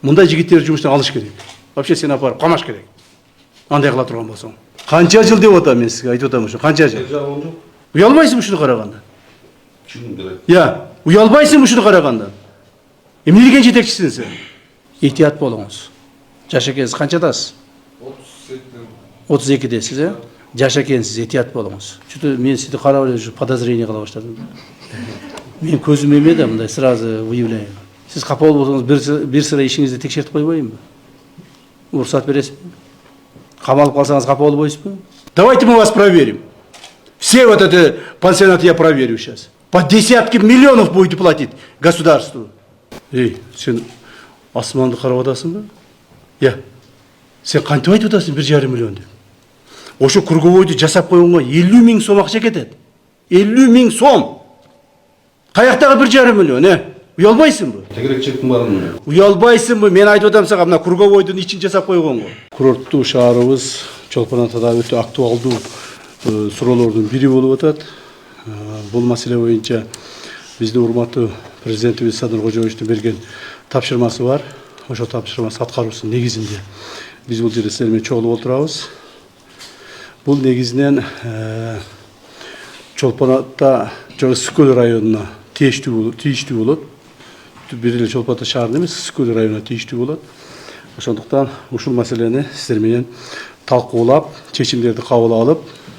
Мындай жигиттерди жумуштан алыш керек. Вообще сени апарып камаш керек. Андай кыла турган болсоң. Канча жыл деп атам мен сизге, айтып атам ушу. Канча жыл? Уялбайсың ушуну караганда? Уялбайсың ушуну караганда? Эмнелеген жетекчисиң сен? Этият болуңуз. Жаш экенсиз, канчадасыз? 32-десиз, э? Жаш экенсиз, этият болуңуз. Чүтү мен сизди карап эле подозрение кыла баштадым. Мен көзүм эмеде, мындай сразу выявляю. Сиз капа болсоңуз бир сыра ишиңизди текшертип койбоймунбу? Уруксат бересизби? Камалып калсаңыз капа болбойсузбу? Давайте мы вас проверим. Все вот это пансионат я проверю сейчас. По десятки миллионов будете платить государству. Эй, сен асманды карап атасыңбы? Сен кантип айтып атасың 1,5 миллион деп? Ошо круговойду жасап койгонго 50 000 сом акча кетет. 50 000 сом. Каяктагы 1,5 миллион, Уялбайсыңбы? Тегерекчиликтин баарын. Уялбайсыңбы? Мен айтып атам сага, мына круговойдун ичин жасап койгонго. Курорттуу шаарыбыз Чолпон Атада өтө актуалдуу суроолордун бири болуп атат. Бул маселе боюнча биздин урматтуу президентибиз Садыр Кожоевичтин берген тапшырмасы бар. Ошо тапшырмасы аткаруусунун негизинде биз бул жерде силер менен чогулуп отурабыз. Бул негизинен Чолпон Ата жана Ысык-Көл районуна тийиштүү болот. Бир эле Чолпон Ата шаарына эмес, Ысык-Көл районуна тийиштүү болот. Ошондуктан ушул маселени сиздер менен талкуулап, чечимдерди кабыл алып,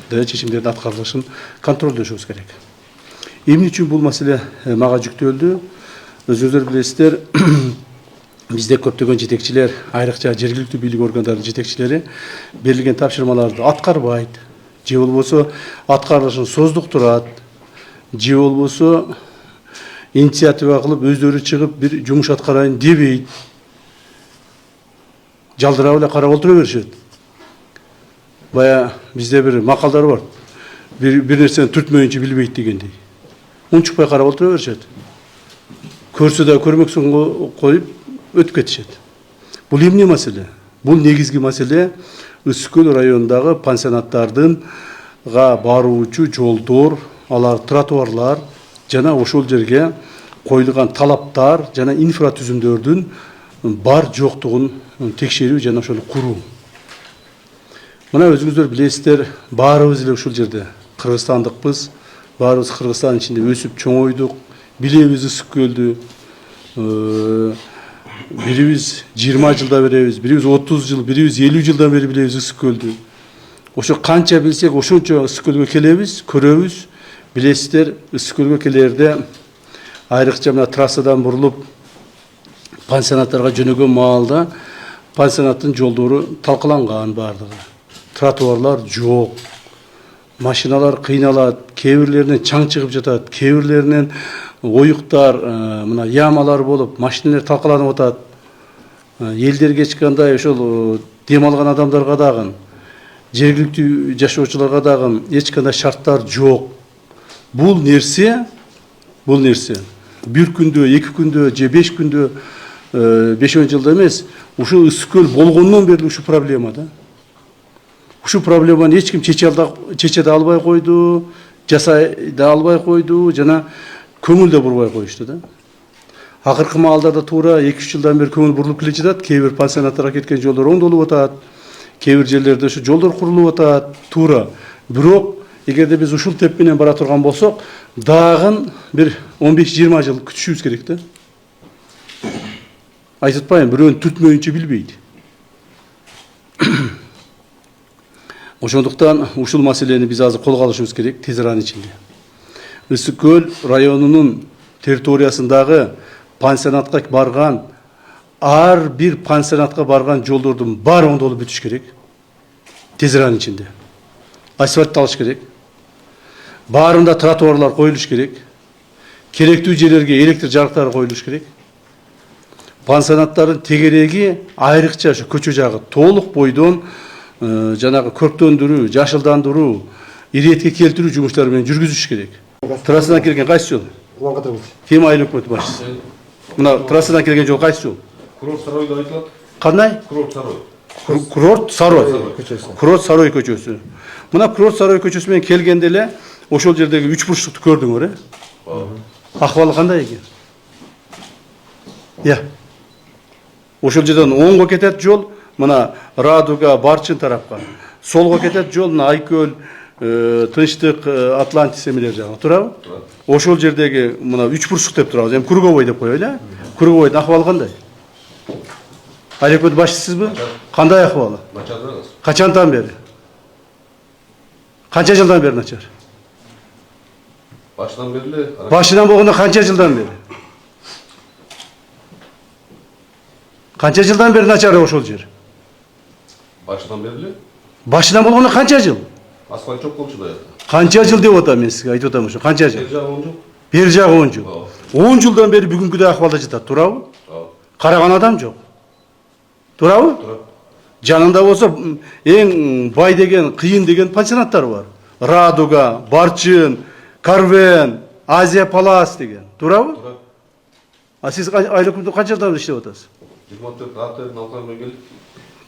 чечимдердин аткарылышын контролдошубуз керек. Эмне үчүн бул маселе мага жүктөлдү? Өзүңүздөр билесиздер, бизде көптөгөн жетекчилер, айрыкча жергиликтүү бийлик органдарынын жетекчилери берилген тапшырмаларды аткарбайт, же болбосо аткарылышын создуктурат, же болбосо инициатива кылып өздөрү чыгып бир жумуш аткарайын дебейт. Жалдырап эле карап отура беришет. Бая бизде бир макалдар бар. Бир нерсени түртмөйүнчө билбейт дегендей. Унчукпай карап отура беришет. Көрсө да көрмөксүн коюп өтүп кетишет. Бул эмне маселе? Бул негизги маселе Ысык-Көл районундагы пансионаттардынга баруучу жолдор, алар тротуарлар жана ошол жерге коюлган талаптар жана инфратүзүмдөрдүн бар жоктугун текшерүү жана ошону куруу. Мына өзүңүздөр билесиздер, баарыбыз эле ушул жерде кыргызстандыкпыз, баарыбыз Кыргызстан ичинде өсүп чоңойдук, билебиз Ысык-Көлдү. Бирибиз 20 жылда беребиз, бирибиз 30 жыл, бирибиз 50 жылдан бери билебиз Ысык-Көлдү. Ошо канча билсек, ошончо Ысык-Көлгө келебиз, көрөбүз. Билесиздер, Ысык-Көлгө келерде айрыкча мына трассадан бурулуп пансионаттарга жөнөгөн маалда пансионаттын жолдору талкаланган бардыгы. Тротуарлар жок. Машиналар кыйналат, кээ бирлеринен чаң чыгып жатат, кээ бирлеринен оюктар, мына ямалар болуп, машиналар талкаланып атат. Элдерге чыккандай ошол дем алган адамдарга дагы, жергиликтүү жашоочуларга дагы эч кандай шарттар жок. Бул нерсе бир күндө, 2 күндө же 5 күндө, 5 жылда эмес, ушул Ысык-Көл болгондон бери ушул проблема да. Ушул проблеманы эч ким чече да албай койду, жасай да албай койду, жана көңүл да бурбай коюшту да. Акыркы маалдарда туура 2-3 жылдан бери көңүл бурулуп келе жатат. Кээ бир пансионаттарга кеткен жолдор оңдолуп атат. Кээ бир жерлерде ушу жолдор курулуп атат, туура. Бирок эгерде биз ушул теп менен бара турган болсок, дагы бир 15-20 жыл күтүшүбүз керек да. Айтып атпайбы, бирөөнү түртмөйүнчө билбейт. Ошондуктан ушул маселени биз азыр колго алышыбыз керек тез аранын ичинде. Ысык-Көл районунун территориясындагы пансионатка барган, ар бир пансионатка барган жолдордун баары оңдолуп бүтүш керек. Тез аранын ичинде. Асфальтталыш керек. Баарында тротуарлар коюлуш керек. Керектүү жерлерге электр жарыктары коюлуш керек. Пансионаттардын тегереги айрыкча ошо көчө жагы толук бойдон жанагы көрктөндүрүү, жашылдандыруу, иретке келтирүү жумуштары менен жүргүзүш керек. Трассадан келген кайсы жол? Кем айыл өкмөтү башчысы? Мына трассадан келген жол кайсы жол? Курорт Сарой деп айтылат. Кандай? Курорт Сарой. Курорт Сарой көчөсү. Курорт Сарой көчөсү. Мына Курорт Сарой көчөсү менен келгенде эле ошол жердеги 3 бурчтукту көрдүңөр, Акыбалы кандай экен? Ошол жерден оңго кетет жол, мына Радуга, Барчын тарапка. Солго кетет жол, мына Айкөл, Тынчтык, Атлантис эмелер жагына турабы? Ошол жердеги мына 3 бурчук деп турабыз. Эми Круговой деп коелу. Круговойдун акыбалы кандай? Айлекөт башчысызбы? Кандай акыбалы? Начар. Качандан бери? Канча жылдан бери начар? Baştan beri. Башынан болгондо канча жылдан бери? Канча жылдан бери начар ошол жер? Baştan beri. Башынан болгондо канча жыл? Asfalt çok komşu da yaptı. Канча жыл деп атам мен сизге, айтып атам ошо. Канча жыл? Bir cağ olunca. Бери жагы 10 жыл. 10 жылдан бери бүгүнкүдөй акыбалда жатат, туурабы? Караган адам жок. Туурабы? Turar. Жанында болсо эң бай деген, кыйын деген пансионаттар бар. Радуга, Барчын, Карвен, Азия Палас деген. Туурабы? Turar. А сиз айлык канча жылдан бери иштеп атасыз? 24 hafta Naltan bölgeli.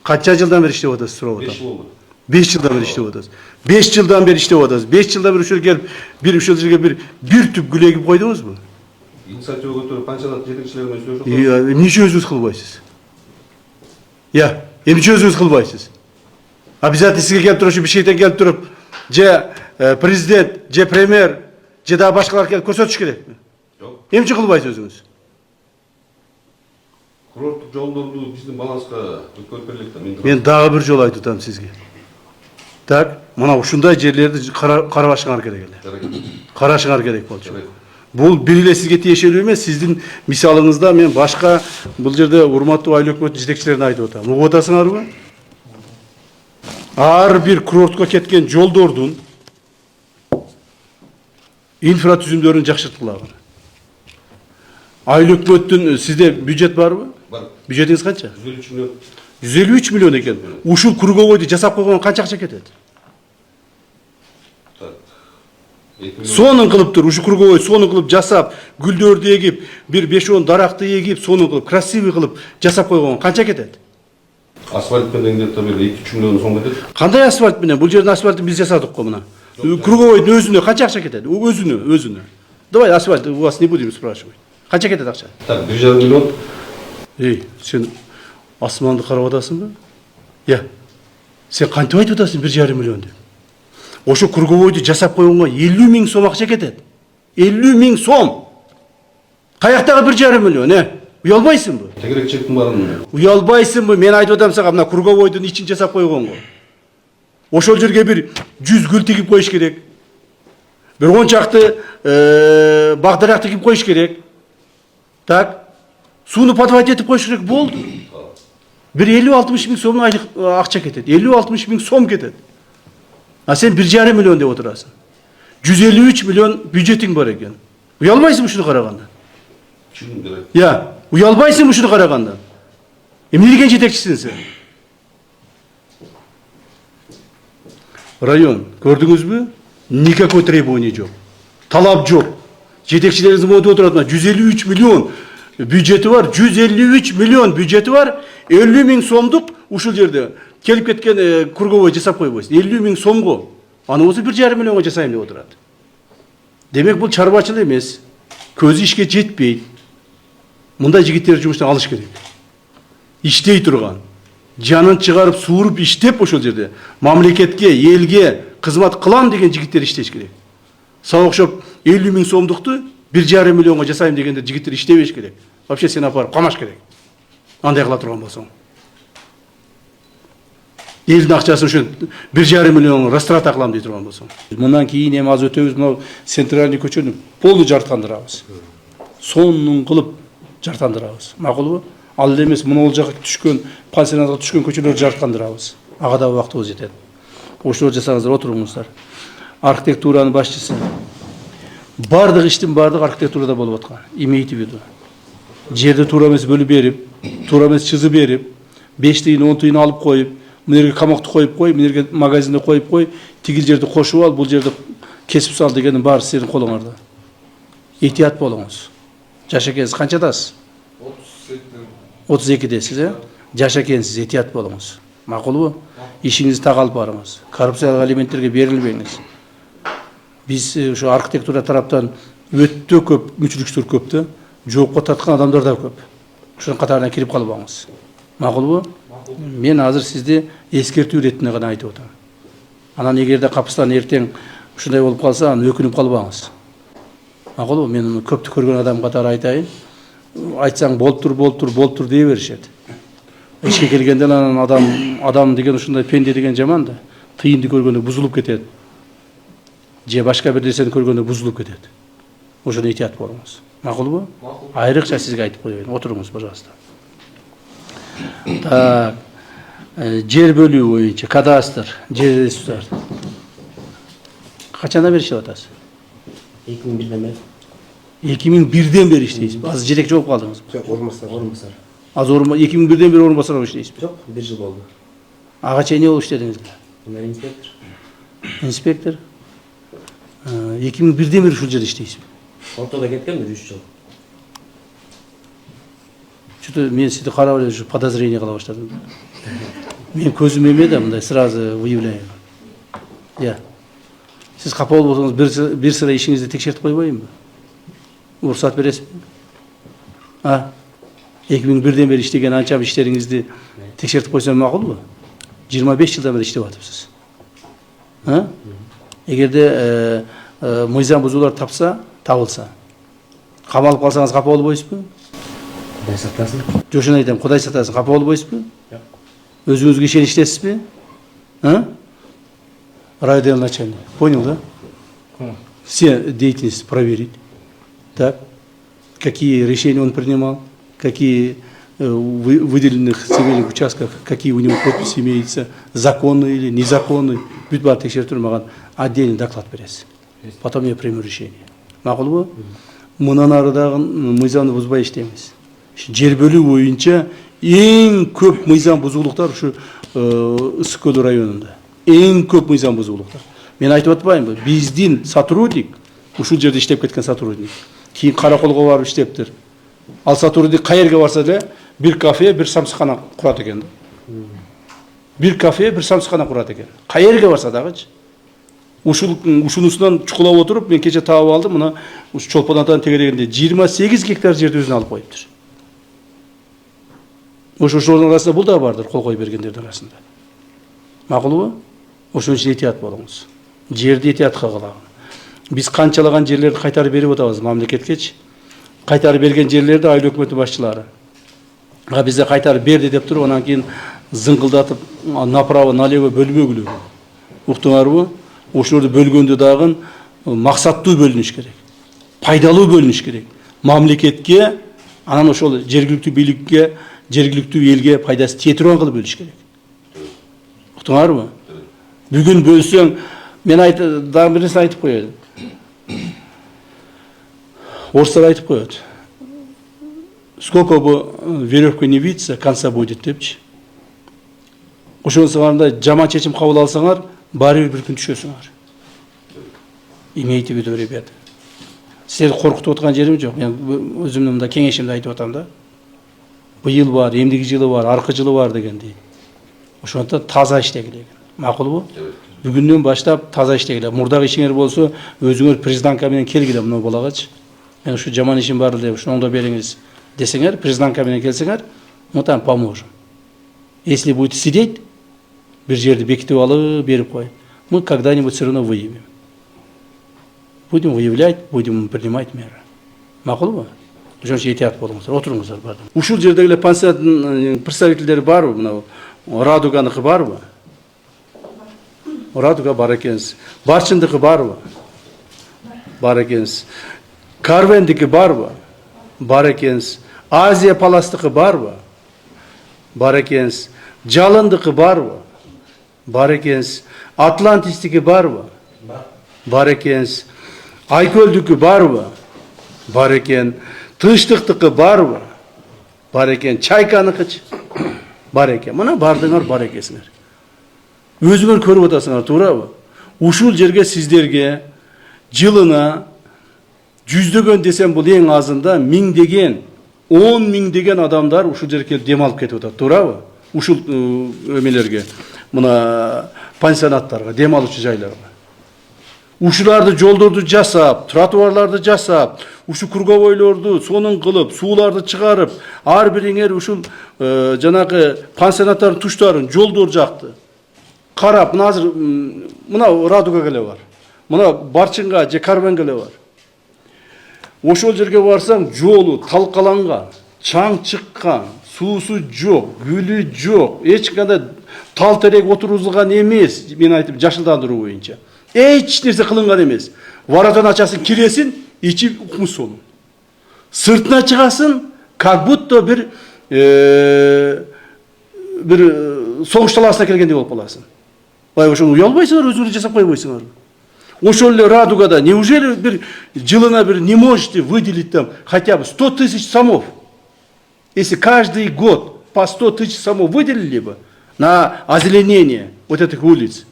Канча жылдан бери иштеп атасыз, сурап 5 атам. yıl oldu. 5 жылдан бери иштеп атасыз. 5 жылдан бери иштеп атасыз. 5 жылдан бери ушул келип, ушул жерге бир түп гүл эгип койдуңузбу? İnisiyatif götürüp pançanat yetekçilerine söylüyor. Эмнече өзүңүз кылбайсыз? Эмнече өзүңүз кылбайсыз? Обязательно сизге келип туруп, Бишкектен келип туруп, же президент, же премьер, же дагы башкалар келип көрсөтүш керекпи? Yok. Эмнече кылбайсыз өзүңүз? Kurortluk yollarını bizim balanska körperlikte. Мен дагы бир жолу айтып атам сизге. Так, мына ушундай жерлерди карабашыңар керек эле. Карашыңар керек болчу. Бул бир эле сизге тиешелүү эмес, сиздин мисалыңызда мен башка бул жерде урматтуу айыл өкмөт жетекчилерине айтып атам. Угуп атасыңарбы? Ар бир курортко кеткен жолдордун инфратүзүмдөрүн жакшырткылагыр. Айыл өкмөттүн сизде бюджет барбы? Бар. Бюджетиңиз канча? 153 milyon. 153 миллион экен. Ушул Круговойду жасап койгон канча акча кетет? Так. 2 milyon. Сонун кылып тур, ушу Круговой сонун кылып жасап, гүлдөрдү эгип, бир 5-10 даракты эгип, сонун кылып, красивый кылып жасап койгон канча кетет? Asfalt менен где-то 2-3 milyon so'm ketedi. Кандай асфальт менен? Бул жердин асфальтын биз жасадык го мына. Круговойдун өзүнө канча акча кетет? Өзүнө. Давай асфальт у вас не будем спрашивать. Канча кетет акча? Так, 1,5 milyon. Сен асманды карап атасыңбы? Сен кантип айтып атасың 1,5 миллион деп? Ошо Круговойду жасап койгонго 50 миң сом акча кетет. 50 миң сом. Каяктагы 1,5 миллион, Уялбайсыңбы? Тегерек чектин барын. Уялбайсыңбы? Мен айтып атам сага, мына Круговойдун ичин жасап койгонго. Ошол жерге бир 100 гүл тигип коюш керек. Бир 10 чакты бак-дарак тигип коюш керек. Так. Сууну подводить этип коюш керек болду. Бир 50-60 миң сом айлык акча кетет. 50-60 миң сом кетет. А сен 1,5 миллион деп отурасың. 153 миллион бюджетиң бар экен. Уялбайсың ушуну караганда? Чын керек. Уялбайсың ушуну караганда? Эмне деген жетекчисиң сен? Район, көрдүңүзбү? Никакой требование жок. Талап жок. Жетекчилериңиз монтип отурат, 153 миллион бюджети бар, 153 миллион бюджети бар, 50 миң сомдук ушул жерде келип кеткен Круговой жасап койбойсуң. 50 миң сомго. Аны болсо 1,5 миллионго жасайм деп отурат. Демек бул чарбачыл эмес. Көзү ишке жетпейт. Мындай жигиттерди жумуштан алыш керек. Иштей турган. Жанын чыгарып, сууруп иштеп ошол жерде мамлекетке, элге кызмат кылам деген жигиттер иштеш керек. Сага окшоп 50 миң сомдукту 1,5 миллионго жасайм дегенде жигиттер иштебеш керек. Вообще сен апарып камаш керек. Андай кыла турган болсоң. Элдин акчасын ушул 1,5 миллион растрата кылам дей турган болсоң. Мындан кийин эми аз өтөбүз, мына центральный көчөнү полный жарыктандырабыз. Сонун кылып жарыктандырабыз. Макулбу? Ал эле эмес, мына ол жака түшкөн, пансионатка түшкөн көчөлөрдү жарыктандырабыз. Ага да убактыбыз жетет. Ошол жасаңыздар, отуруңуздар. Архитектуранын башчысы. Бардык иштин бардык архитектурада болуп аткан. Имейте в виду. Жерди туура эмес бөлүп берип, туура эмес чызып берип, 5 тыйын 10 тыйын алып коюп, мына жерге камакты коюп кой, мына жерге магазинди коюп кой, тигил жерди кошуп ал, бул жерди кесип сал дегенин баары сиздин колуңарда. Этият болуңуз. Жаш экенсиз, канчадасыз? 32-десиз, Жаш экенсиз, этият болуңуз. Макулбу? Ишиңизди так алып барыңыз. Коррупциялык элементтерге берилбеңиз. Биз ушу архитектура тараптан өтө көп мүчүлүктөр көп да, жоопко тарткан адамдар да көп. Ушунун катарына кирип калбаңыз. Макулбу? Мен азыр сизди эскертүү иретинде гана айтып атам. Анан эгерде капыстан эртең ушундай болуп калса, аны өкүнүп калбаңыз. Макулбу? Мен көптү көргөн адам катары айтайын. Айтсаң болуп тур дей беришет. Ишке келгенде анан адам деген ушундай пенде деген жаман да. Тыйынды көргөндө бузулуп кетет. Же башка бир нерсени көргөндө бузулуп кетет. Ошону этият болуңуз. Макулбу? Айрыкча сизге айтып коеюн. Отуруңуз, пожалуйста. Так. Жер бөлүү боюнча кадастр, жер ресурстары. Качанда беришип атасыз? 2001'den beri. 2001'den beri иштейсиз. Азыр жетекчи болуп калдыңыз. Yok, ormasar. Азыр 2001'den beri орун басар болуп иштейсиз. Yok, 1 yıl oldu. Ага чейин эмне болуп иштедиңиз? Ben inspektör. Инспектор. 2001'den beri ушул жерде иштейсиз. Ortada ketken de 3 yıl. Что-то мен сизди карап эле подозрение кыла баштадым. Мен көзүм эмеде, мындай сразу выявляю. Я. Сиз капа болсоңуз бир sıra ишиңизди текшертип койбоймунбу? Уруксат бересизби? 2001'den beri иштеген анча иштериңизди текшертип койсом макулбу? 25 жылдан бери иштеп атыпсыз. Эгерде мыйзам бузуулар табылса, камалып калсаңыз капа болбойсузбу? Kuday saklasın. Жошун айтам, Кудай сатасын, капа болбойсузбу? Yok. Өзүңүзгө ишеничтесизби? Райотдел начальник. Понял, да? Все деятельности проверить. Так. Какие решения он принимал, какие выделенных земельных участках, какие у него подписи имеются, законные или незаконные. Бүт бар текшертип турмаган отдельный доклад бересиз. Потом я приму решение. Макулбу? Мындан ары дагы мыйзамды бузбай иштеймиз. Жер бөлүү боюнча эң көп мыйзам бузуулуктар ушу Ысык Көл районунда. Эң көп мыйзам бузуулуктар. Мен айтып атпаймынбы? Биздин сотрудник, ушул жерде иштеп кеткен сотрудник, кийин караколго барып иштептир. Ал сотрудник каерге барса эле бир кафе, бир самсыкана курат экен. Бир кафе, бир самсыкана курат экен. Каерге барса дагычы. Ушунусунан чукулап отуруп, мен кече таап алдым, мына ушу Чолпон-Атанын тегерегинде 28 гектар жерди өзүнө алып коюптур. Ошонун арасында бул да бардыр, кол коюп бергендердин арасында. Макулбу? Ошон үчүн этият болуңуз. Жерди этиятка кылагын. Биз канчалаган жерлерди кайтарып берип атабыз мамлекеткечи. Кайтарып берген жерлерди айыл өкмөтү башчылары. Бизде кайтарып берди деп туруп, анан кийин зыңгылдатып, направо, налево бөлмөгүлөр. Уктуңарбы? Ошолорду бөлгөндө дагы максаттуу бөлүнүш керек. Пайдалуу бөлүнүш керек. Мамлекетке, анан ошол жергиликтүү бийликке, жергиликтүү элге пайдасы тие турган кылып бөлүш керек. Уктуңарбы? Бүгүн бөлсөң, мен дагы бир нерсе айтып коеюн. Орустар айтып коет. Сколько бы веревка не виться, конца будет депчи. Ошонусуңарда жаман чечим кабыл алсаңар, баары бир күн түшөсүңөр. Имейте в виду, ребята. Силерди коркутуп аткан жерим жок. Мен өзүмдүн мында кеңешимди айтып атам да. Быйыл бар, эмдиги жылы бар, аркы жылы бар дегендей. Ошондо таза иштегиле. Макулбу? Бүгүндөн баштап таза иштегиле. Мурдагы ишиңер болсо, өзүңөр признанка менен келгиле мына балагачы. Мен ушу жаман ишим бар деп, ушуну оңдоп бериңиз десеңер, признанка менен келсеңер, мы там поможем. Если будет сидеть, бир жерди бекитип алып берип коюп, мы когда-нибудь все равно выявим. Будем выявлять, будем принимать меры. Макулбу? Ошон үчүн этият болуңуздар, отуруңуздар бардым. Ушул жердеги эле пансионаттын представительдери барбы? Мына Радуганыкы барбы? Радуга бар экенсиз. Барчындыкы барбы? Бар экенсиз. Карвендики барбы? Бар экенсиз. Азия Паластыкы барбы? Бар экенсиз. Жалындыкы барбы? Бар экенсиз. Атлантистики барбы? Бар экенсиз. Айкөлдүкү барбы? Бар экен. Тынчтыктыкы барбы? Бар экен. Чайканыкычы? Бар экен. Мына бардыңар, бар экенсиңер. Өзүңөр көрүп атасыңар, туурабы? Ушул жерге сиздерге жылына жүздөгөн десем бул эң азында миңдеген, 10 миңдеген адамдар ушул жерге келип дем алып кетип атат, туурабы? Ушул эмелерге, мына пансионаттарга, дем алуучу жайларга. ушуларды жолдорду жасап, тротуарларды жасап, ушу круговойлорду сонун кылып, сууларды чыгарып, ар бириңер ушул жанагы пансионаттардын туштарын жолдор жакты карап, мына азыр мына Радуга келе бар. Мына Барчынга же Карбенге эле бар. Ошол жерге барсаң, жолу талкаланган, чаң чыккан, суусу жок, гүлү жок, эч кандай тал терек отургузулган эмес. Мен айтып, жашылдандыруу боюнча эч нерсе кылынган эмес. Варадан ачасың, киресиң, ичи кумус сонун. Сыртына чыгасың, как будто бир соғыш таласына келгендей болуп каласың. Бай ошону уялбайсыңар, өзүңөр жасап койбойсуңар. Ошол эле Радугада неужели бир жылына бир не можете выделить там хотя бы 100 тысяч самов? Если каждый год по 100 тысяч самов выделили бы на озеленение вот этих улиц,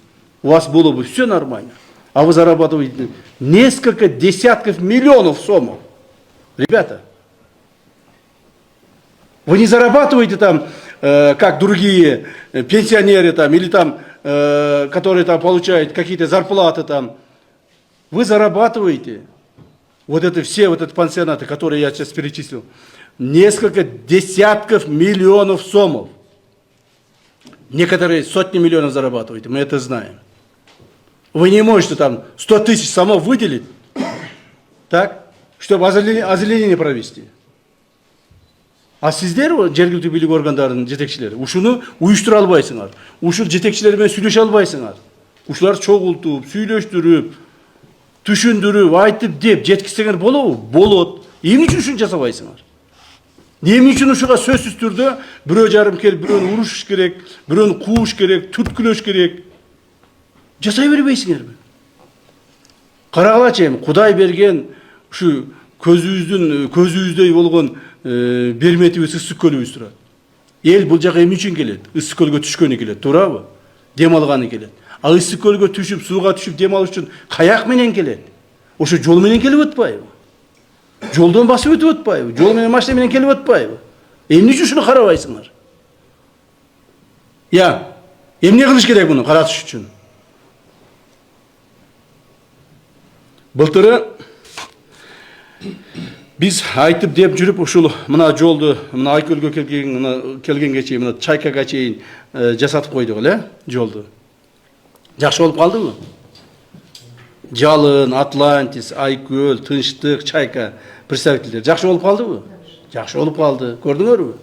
у вас было бы все нормально. А вы зарабатываете несколько десятков миллионов сомов. Ребята, вы не зарабатываете там, как другие пенсионеры там, или там, которые там получают какие-то зарплаты там. Вы зарабатываете вот это все вот эти пансионаты, которые я сейчас перечислил, несколько десятков миллионов сомов. Некоторые сотни миллионов зарабатываете, мы это знаем. Вы не можете там 100 тысяч самов выделить, так, чтобы озеленение провести. А сиздер жергиликтүү бийлик органдарынын жетекчилери ушуну уюштура албайсыңар. Ушул жетекчилер менен сүйлөшө албайсыңар. Ушулар чогултуп, сүйлөштүрүп, түшүндүрүп, айтып деп жеткизсеңер болобу? Болот. Эмне үчүн ушуну жасабайсыңар? Эмне үчүн ушуга сөзсүз түрдө бирөө жарым келип, бирөөнү урушуш керек, бирөөнү кууш керек, түрткүлөш керек? Жасай бербейсиңерби? Карагылачы эми, Кудай берген ушу көзүбүздөй болгон берметибиз ысык көлүбүз турат. Эл бул жака эмне үчүн келет? Ысык көлгө түшкөнү келет, туурабы? Дем алганы келет. А ысык көлгө түшүп, сууга түшүп дем алыш үчүн каяк менен келет? Ошо жол менен келип атпайбы? Жолдон басып өтүп атпайбы? Жол менен машина менен келип атпайбы? Эмне үчүн ушуну карабайсыңар? Эмне кылыш керек муну каратыш үчүн? Былтыры биз айтып деп жүрүп ушул мына жолду мына Айкөлгө келгенге чейин мына Чайкага чейин жасатып койдук эле жолду. Жакшы болуп калдыбы? Жалын, Атлантис, Айкөл, Тынчтык, Чайка представительдер жакшы болуп калдыбы? Жакшы болуп калды. Көрдүңөрбү?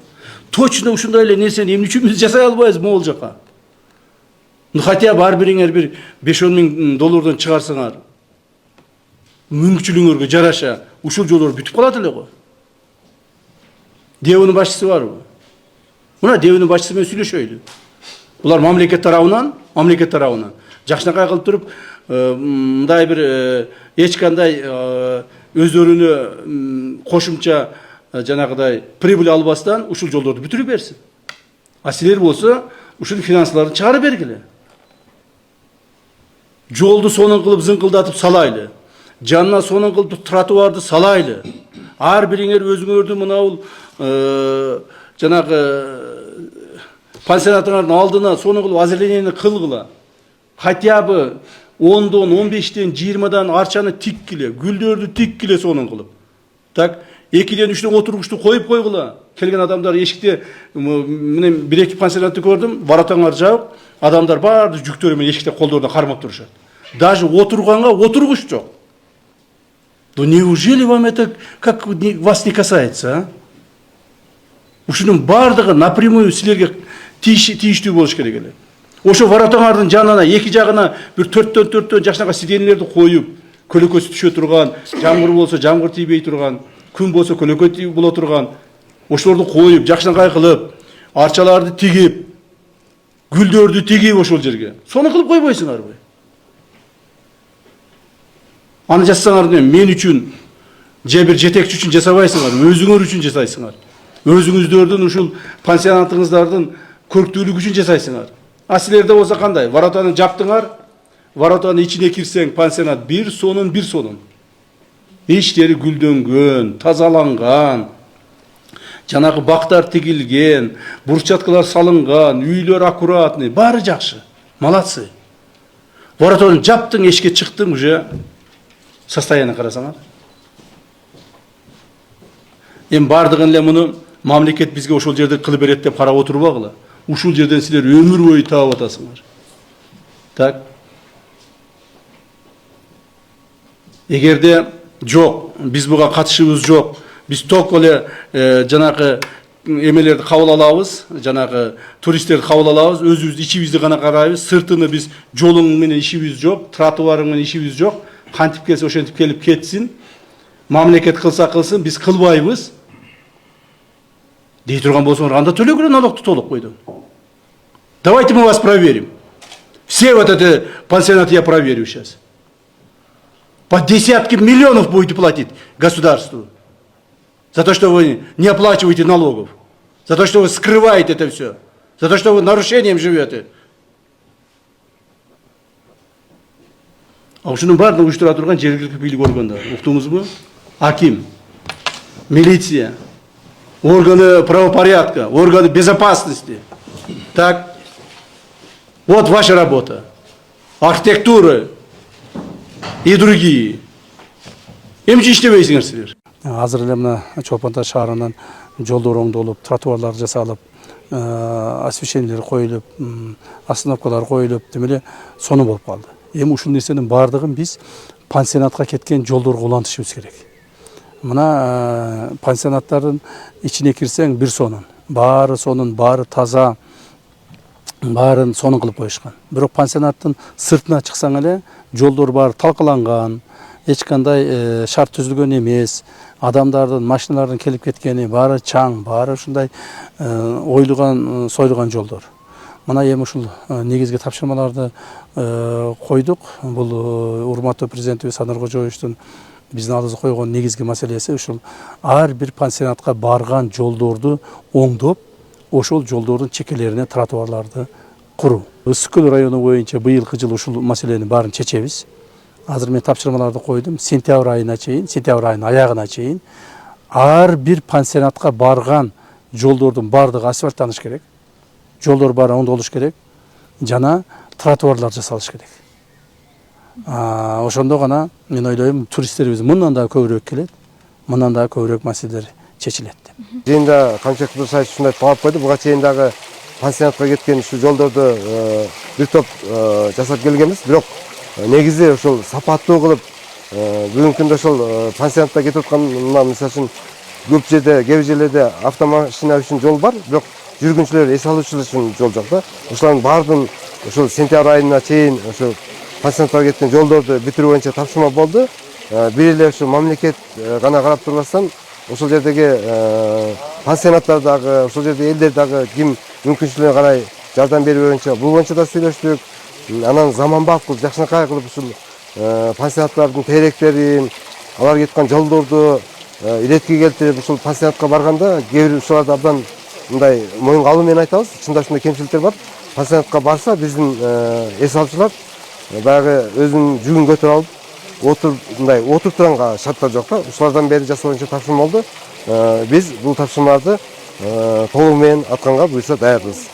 Точно ушундай эле нерсени эмне үчүн биз жасай албайбыз могул жака? Хотя бар бириңер бир 5-10 миң доллардан чыгарсаңар, мүмкүнчүлүгүңөргө жараша ушул жолдор бүтүп калат эле го. Дебинин башчысы барбы? Мына дебинин башчысы менен сүйлөшөйлү. Булар мамлекет тарабынан жакшынакай кылып туруп, мындай бир эч кандай өздөрүнө кошумча жанагыдай прибыль албастан ушул жолдорду бүтүрүп берсин. А силер болсо ушул финансыларды чыгарып бергиле. Жолду сонун кылып зыңкылдатып салайлы. Жанына сонун кылып тротуарды салайлы. Ар бириңер өзүңөрдү мынау жанагы пансионаттардын алдына сонун кылып озеленение кылгыла. Хотя бы 10-дон, 15-тен, 20-дан арчаны тиккиле, гүлдөрдү тиккиле сонун кылып. Так, 2-ден 3-тен отургучту коюп койгула. Келген адамдар эшикте мен 1-2 пансионатты көрдүм, баратаңар жабып, адамдар баарды жүктөрү менен эшикте колдорунда кармап турушат. Даже отурганга отургуч жок. Да неужели вам это как вас не касается, а? Ушунун бардыгы напрямую силерге тийиштүү болуш керек эле. Ошо варатаңардын жанына, эки жагына бир 4-төн жакшынака сиденелерди коюп, көлөкөсү түшө турган, жамгыр болсо жамгыр тийбей турган, күн болсо көлөкө боло турган, ошолорду коюп, жакшынакай кылып, арчаларды тигип, гүлдөрдү тигип ошол жерге. Сону кылып койбойсуңарбы? Аны жасасаңар мен үчүн, же бир жетекчи үчүн жасабайсыңар, өзүңөр үчүн жасайсыңар. Өзүңүздөрдүн ушул пансионатыңыздардын көрктүүлүгү үчүн жасайсыңар. А силерде болсо кандай? Воротаны жаптыңар, воротанын ичине кирсең, пансионат бир сонун. Иштери гүлдөнгөн, тазаланган, жанагы бактар тигилген, бурчаткалар салынган, үйлөр аккуратный, баары жакшы. Молодцы. Воротаны жаптың, эшикке чыктың, уже состояние карасаңар. Эми бардыгын эле муну мамлекет бизге ошол жерде кылып берет деп карап отурбагыла. Ушул жерден силер өмүр бою таап атасыңар. Так. Эгерде жок, биз буга катышыбыз жок. Биз только эле жанагы эмелерди кабыл алабыз, жанагы туристтерди кабыл алабыз, өзүбүз ичибизди гана карайбыз, сыртыны биз жолуң менен ишибиз жок, тротуарың менен ишибиз жок. Кантип келсе ошентип келип кетсин. Мамлекет кылса кылсын, биз кылбайбыз. Дей турган болсоңор, анда төлөй көрө налогду толук койду. Давайте мы вас проверим. Все вот это пансионаты я проверю сейчас. По десятки миллионов будете платить государству. За то, что вы не оплачиваете налогов. За то, что вы скрываете это все. За то, что вы нарушением живете. А ушунун баардыгын уюштура турган жергиликтүү бийлик органдары. Уктуңузбу? Аким, милиция, органы правопорядка, органы безопасности. Так. Вот ваша работа. Архитектура и другие. Эмчи иштебейсиңер силер? Азыр эле мына Чолпон Ата шаарынан жолдор оңдолуп, тротуарлар жасалып, освещениелер коюлуп, остановкалар коюлуп, демеле сону болуп калды. Эми ушул нерсенин баардыгын биз пансионатка кеткен жолдорго улантышыбыз керек. Мына пансионаттардын ичине кирсең бир сонун, баары таза, баарын сонун кылып коюшкан. Бирок пансионаттын сыртына чыксаң эле жолдор баары талкаланган, эч кандай шарт түзүлгөн эмес, адамдардын, машиналардын келип кеткени баары чаң, баары ушундай ойлуган, сойлуган жолдор. Мына эми ушул негизги тапшырмаларды койдук. Бул урматтуу президентибиз Анар Кожоевичтин биздин алдыбызга койгон негизги маселеси ушул ар бир пансионатка барган жолдорду оңдоп, ошол жолдордун чекелерине тротуарларды куруу. Ысык көл району боюнча быйылкы жылы ушул маселени баарын чечебиз. Азыр мен тапшырмаларды койдум. Сентябрь айына чейин, сентябрь айынын аягына чейин ар бир пансионатка барган жолдордун баардыгы асфальттаныш керек. Жолдор баары оңдолуш керек. Жана тротуарлар жасалыш керек. Ошондо гана мен ойлойм туристтерибиз мындан да көбүрөөк келет, мындан да көбүрөөк маселелер чечилет деп. Жыйында Камчак Кудусаевич ушундай талап койду. Буга чейин дагы пансионатка кеткен ушу жолдорду бир топ жасап келгенбиз. Бирок негизи ошол сапаттуу кылып бүгүнкү күндө ошол пансионатта кетип аткан мына мисалы үчүн көп жерде, кээ бир жерлерде автомашина үчүн жол бар, бирок жүргүнчүлөр, эс алуучулар үчүн жол жок да. Ошолардын баардыгын ошол сентябрь айына чейин ошол пансионаттарга кеткен жолдорду бүтүрүү боюнча тапшырма болду. Бир эле ошо мамлекет гана карап турбастан ошол жердеги пансионаттар дагы, ошол жердеги элдер дагы ким мүмкүнчүлүгүнө карай жардам берүү боюнча бул боюнча да сүйлөштүк. Анан заманбап кылып, жакшынакай кылып ушул пансионаттардын теректерин, алар кеткен жолдорду иретке келтирип ушул пансионатка барганда кээ бир ушуларды абдан мындай моюнга алуу менен айтабыз. Чында ушундай кемчиликтер бар. Пансионатка барса биздин эс алуучулар баягы өзүнүн жүгүн көтөрүп алып мындай отуруп турганга шарттар жок да. Ушулардан бери жасоо боюнча тапшырма болду. Биз бул тапшырмаларды толугу менен атканга буюрса даярбыз.